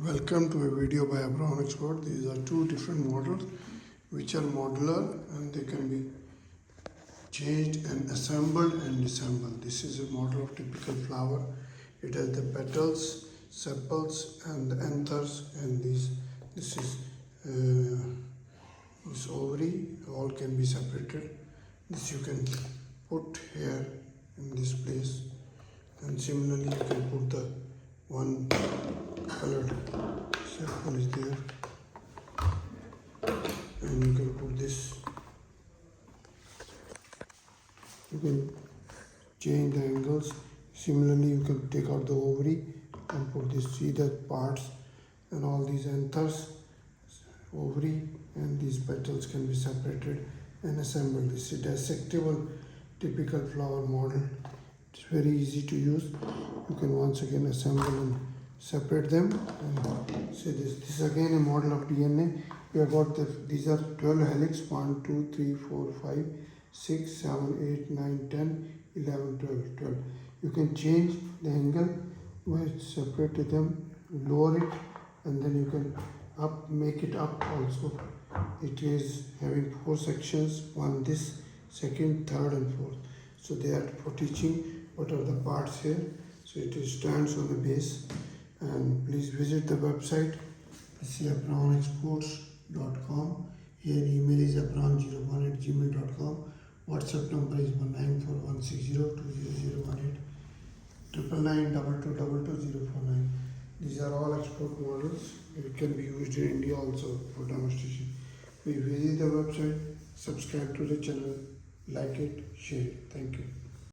Welcome to a video by Abron Expert. These are two different models which are modular and they can be changed and assembled and disassembled. This is a model of typical flower. It has the petals, sepals and the anthers, and this is this ovary. All can be separated. This you can put here in this place, and similarly you can put the one colored sepal is there, and you can put this. You can change the angles. Similarly, you can take out the ovary and put this. See the parts and all these anthers, ovary, and these petals can be separated and assembled. This is a dissectible typical flower model. It's very easy to use. You can once again assemble and separate them. And see this is again a model of DNA. We have got these are 12 helix, 1, 2, 3, 4, 5, 6, 7, 8, 9, 10, 11, 12. You can change the angle by separate them, lower it, and then you can make it up also. It is having 4 sections, one this, second, third and fourth. So they are for teaching what are the parts here. So it stands on the base, and please visit the website. This is abronexports.com. Here email is abron01@gmail.com. WhatsApp number is 194160200018 99922222049. These are all export models. It can be used in India also for demonstration. Please visit the website, subscribe to the channel, like it, share it. Thank you.